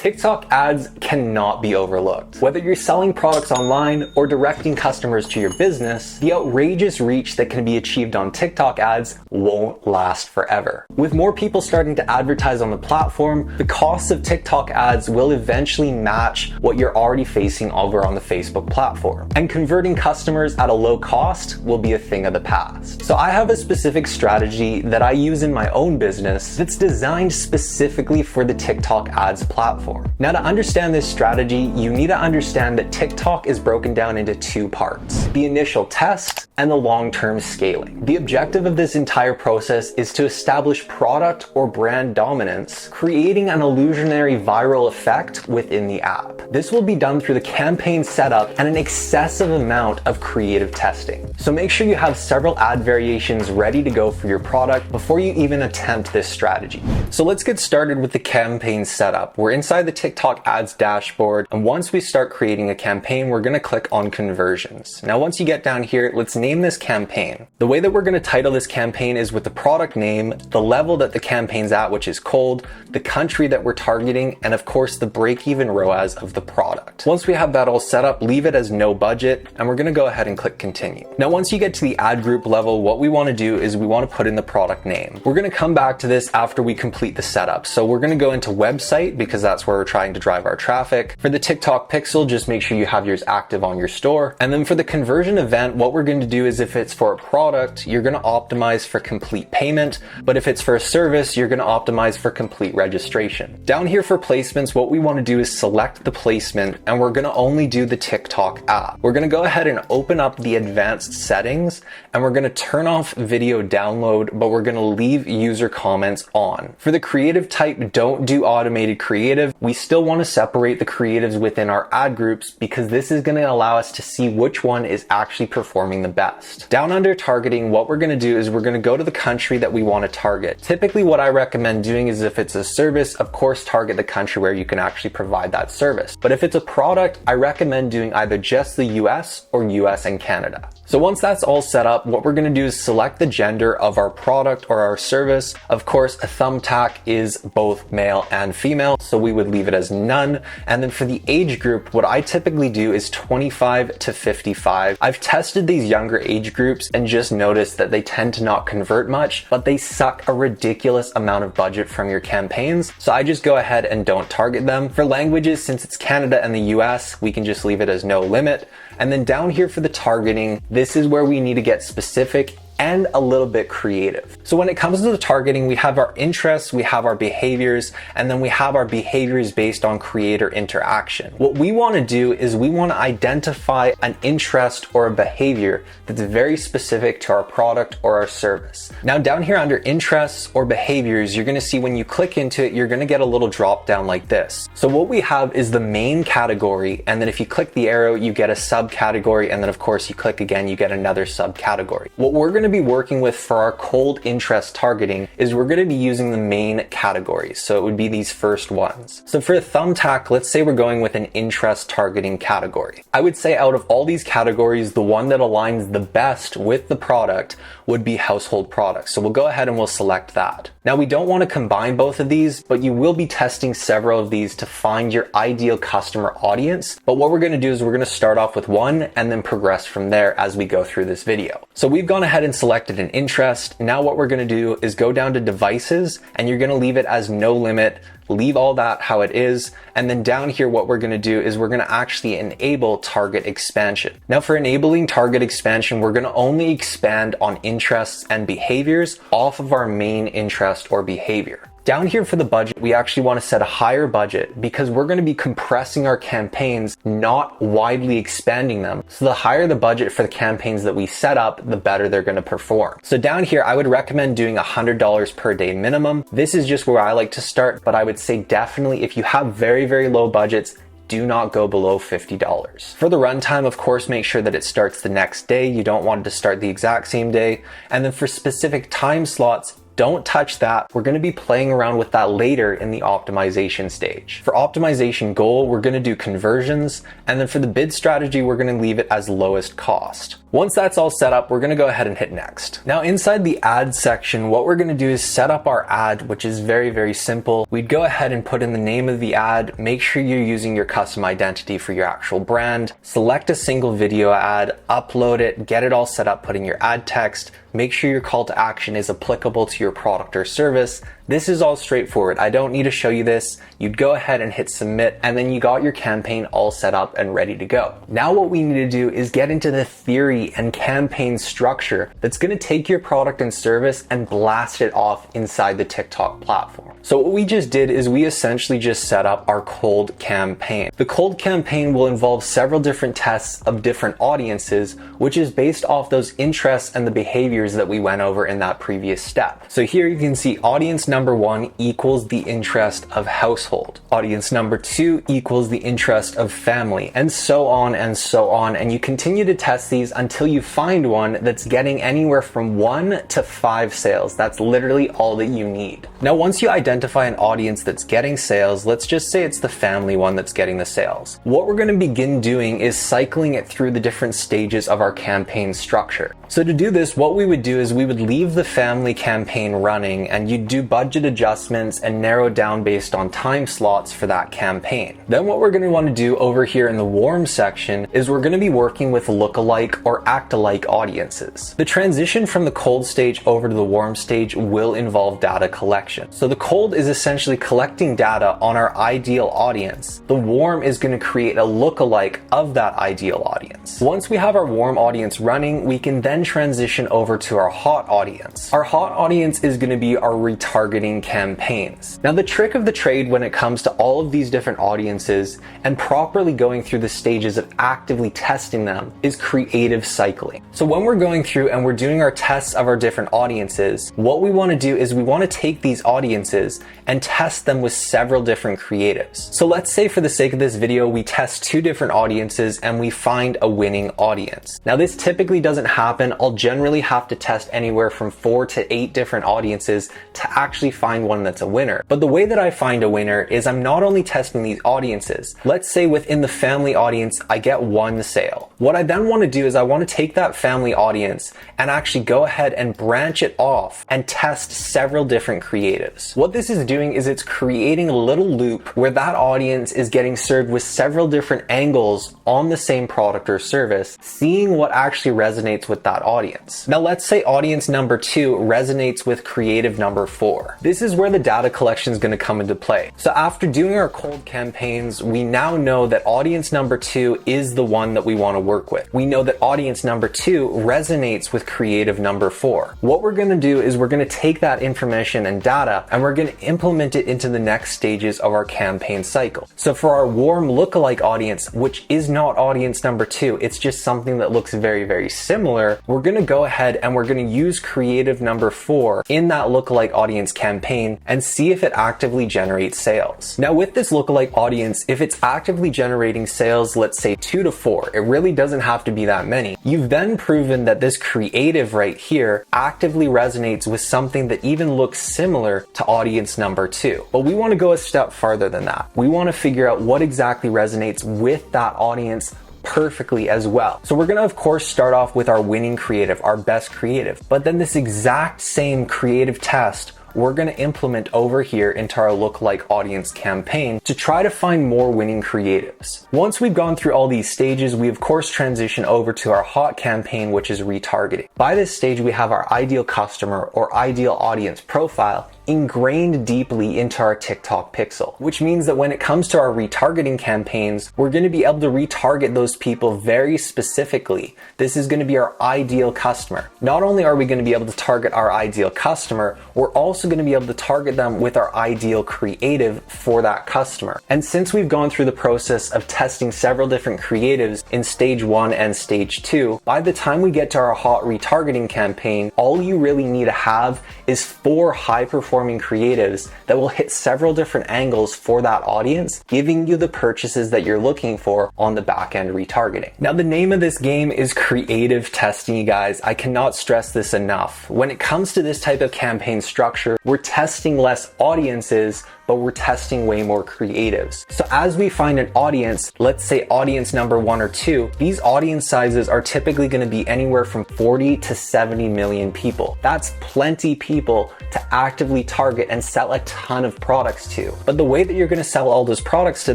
TikTok ads cannot be overlooked. Whether you're selling products online or directing customers to your business, the outrageous reach that can be achieved on TikTok ads won't last forever. With more people starting to advertise on the platform, the costs of TikTok ads will eventually match what you're already facing over on the Facebook platform. And converting customers at a low cost will be a thing of the past. So I have a specific strategy that I use in my own business that's designed specifically for the TikTok ads platform. Now, to understand this strategy, you need to understand that TikTok is broken down into two parts: the initial test and the long-term scaling. The objective of this entire process is to establish product or brand dominance, creating an illusionary viral effect within the app. This will be done through the campaign setup and an excessive amount of creative testing. So make sure you have several ad variations ready to go for your product before you even attempt this strategy. So let's get started with the campaign setup. We're inside the TikTok ads dashboard, and once we start creating a campaign, we're going to click on conversions. Now, once you get down here, let's name this campaign. The way that we're going to title this campaign is with the product name, the level that the campaign's at, which is cold, the country that we're targeting, and of course the break-even ROAS of the product. Once we have that all set up, leave it as no budget, and we're going to go ahead and click continue. Now, once you get to the ad group level, what we want to do is we want to put in the product name. We're going to come back to this after we complete the setup. So we're going to go into website because that's where we're trying to drive our traffic. For the TikTok pixel, just make sure you have yours active on your store. And then for the conversion event, what we're going to do is if it's for a product, you're going to optimize for complete payment. But if it's for a service, you're going to optimize for complete registration. Down here for placements, what we want to do is select the placement, and we're going to only do the TikTok app. We're going to go ahead and open up the advanced settings, and we're going to turn off video download, but we're going to leave user comments on. For the creative type, don't do automated creative. We still want to separate the creatives within our ad groups because this is going to allow us to see which one is actually performing the best. Down under targeting, what we're going to do is we're going to go to the country that we want to target. Typically, what I recommend doing is if it's a service, of course, target the country where you can actually provide that service. But if it's a product, I recommend doing either just the US or US and Canada. So once that's all set up, what we're going to do is select the gender of our product or our service. Of course, a thumbtack is both male and female, so we would leave it as none. And then for the age group, what I typically do is 25 to 55. I've tested these younger age groups and just noticed that they tend to not convert much, but they suck a ridiculous amount of budget from your campaigns. So I just go ahead and don't target them. For languages, since it's Canada and the US, we can just leave it as no limit. And then down here for the targeting, this is where we need to get specific and a little bit creative. So when it comes to the targeting, we have our interests, we have our behaviors, and then we have our behaviors based on creator interaction. What we want to do is we want to identify an interest or a behavior that's very specific to our product or our service. Now down here under interests or behaviors, you're going to see when you click into it, you're going to get a little drop down like this. So what we have is the main category, and then if you click the arrow, you get a subcategory, and then of course you click again, you get another subcategory. What we're going to be working with for our cold interest targeting is we're going to be using the main categories. So it would be these first ones. So for a thumbtack, let's say we're going with an interest targeting category. I would say out of all these categories, the one that aligns the best with the product would be household products. So we'll go ahead and we'll select that. Now we don't want to combine both of these, but you will be testing several of these to find your ideal customer audience. But what we're going to do is we're going to start off with one and then progress from there as we go through this video. So we've gone ahead and selected an interest. Now what we're going to do is go down to devices, and you're going to leave it as no limit. Leave all that how it is. And then down here, what we're going to do is we're going to actually enable target expansion. Now for enabling target expansion, we're going to only expand on interests and behaviors off of our main interest or behavior. Down here for the budget, we actually want to set a higher budget because we're going to be compressing our campaigns, not widely expanding them. So the higher the budget for the campaigns that we set up, the better they're going to perform. So down here, I would recommend doing $100 per day minimum. This is just where I like to start, but I would say definitely if you have very, very low budgets, do not go below $50. For the runtime, of course, make sure that it starts the next day. You don't want it to start the exact same day. And then for specific time slots, don't touch that. We're going to be playing around with that later in the optimization stage. For optimization goal, we're going to do conversions, and then for the bid strategy, we're going to leave it as lowest cost. Once that's all set up, we're going to go ahead and hit next. Now inside the ad section, what we're going to do is set up our ad, which is very, very simple. We'd go ahead and put in the name of the ad, make sure you're using your custom identity for your actual brand, select a single video ad, upload it, get it all set up, put in your ad text, make sure your call to action is applicable to your product or service. This is all straightforward. I don't need to show you this. You'd go ahead and hit submit, and then you got your campaign all set up and ready to go. Now what we need to do is get into the theory and campaign structure that's going to take your product and service and blast it off inside the TikTok platform. So what we just did is we essentially just set up our cold campaign. The cold campaign will involve several different tests of different audiences, which is based off those interests and the behaviors that we went over in that previous step. So here you can see audience number 1 equals the interest of household. Audience number 2 equals the interest of family, and so on and so on. And you continue to test these until you find one that's getting anywhere from 1 to 5 sales. That's literally all that you need. Now, once you identify an audience that's getting sales, let's just say it's the family one that's getting the sales. What we're going to begin doing is cycling it through the different stages of our campaign structure. So to do this, what we would do is we would leave the family campaign running, and you'd do budget adjustments and narrow down based on time slots for that campaign. Then what we're going to want to do over here in the warm section is we're going to be working with lookalike or act-alike audiences. The transition from the cold stage over to the warm stage will involve data collection. So the cold is essentially collecting data on our ideal audience. The warm is going to create a lookalike of that ideal audience. Once we have our warm audience running, we can then transition over to our hot audience. Our hot audience is going to be our retargeting campaigns. Now, the trick of the trade when it comes to all of these different audiences and properly going through the stages of actively testing them is creative cycling. So when we're going through and we're doing our tests of our different audiences, what we want to do is we want to take these audiences and test them with several different creatives. So let's say for the sake of this video, we test 2 different audiences and we find a winning audience. Now, this typically doesn't happen. I'll generally have to test anywhere from 4 to 8 different audiences to actually find one that's a winner. But the way that I find a winner is I'm not only testing these audiences. Let's say within the family audience, I get 1 sale. What I then want to do is I want to take that family audience and actually go ahead and branch it off and test several different creatives. What this is doing is it's creating a little loop where that audience is getting served with several different angles on the same product or service, seeing what actually resonates with that audience. Now, let's say audience number 2 resonates with creative number 4. This is where the data collection is going to come into play. So after doing our cold campaigns, we now know that audience number 2 is the one that we want to work with. We know that audience number 2 resonates with creative number 4. What we're going to do is we're going to take that information and data and we're going to implement it into the next stages of our campaign cycle. So for our warm lookalike audience, which is not audience number 2, it's just something that looks very, very similar, we're going to go ahead and we're going to use creative number 4 in that lookalike audience campaign and see if it actively generates sales. Now, with this lookalike audience, if it's actively generating sales, let's say 2 to 4, it really doesn't have to be that many. You've then proven that this creative right here actively resonates with something that even looks similar to audience number 2. But we want to go a step farther than that. We want to figure out what exactly resonates with that audience perfectly as well. So we're going to, of course, start off with our winning creative, our best creative, but then this exact same creative test we're going to implement over here into our lookalike audience campaign to try to find more winning creatives. Once we've gone through all these stages, we of course transition over to our hot campaign, which is retargeting. By this stage, we have our ideal customer or ideal audience profile ingrained deeply into our TikTok pixel, which means that when it comes to our retargeting campaigns, we're going to be able to retarget those people very specifically. This is going to be our ideal customer. Not only are we going to be able to target our ideal customer, we're also going to be able to target them with our ideal creative for that customer. And since we've gone through the process of testing several different creatives in stage 1 and stage 2, by the time we get to our hot retargeting campaign, all you really need to have is 4 high performance performing creatives that will hit several different angles for that audience, giving you the purchases that you're looking for on the back end retargeting. Now, the name of this game is creative testing, you guys. I cannot stress this enough. When it comes to this type of campaign structure, we're testing less audiences, but we're testing way more creatives. So as we find an audience, let's say audience number 1 or 2, these audience sizes are typically going to be anywhere from 40 to 70 million people. That's plenty people to actively target and sell a ton of products to. But the way that you're going to sell all those products to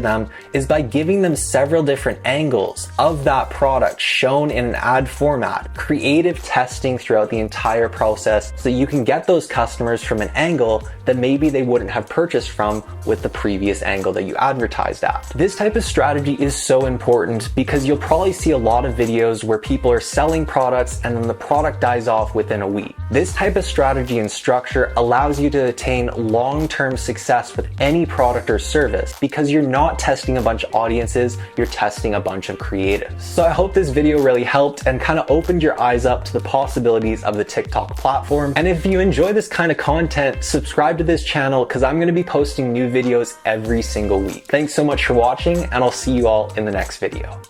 them is by giving them several different angles of that product shown in an ad format, creative testing throughout the entire process so you can get those customers from an angle that maybe they wouldn't have purchased from with the previous angle that you advertised at. This type of strategy is so important because you'll probably see a lot of videos where people are selling products and then the product dies off within a week. This type of strategy and structure allows you to attain long-term success with any product or service because you're not testing a bunch of audiences, you're testing a bunch of creatives. So I hope this video really helped and kind of opened your eyes up to the possibilities of the TikTok platform. And if you enjoy this kind of content, subscribe to this channel because I'm going to be posting new videos every single week. Thanks so much for watching, and I'll see you all in the next video.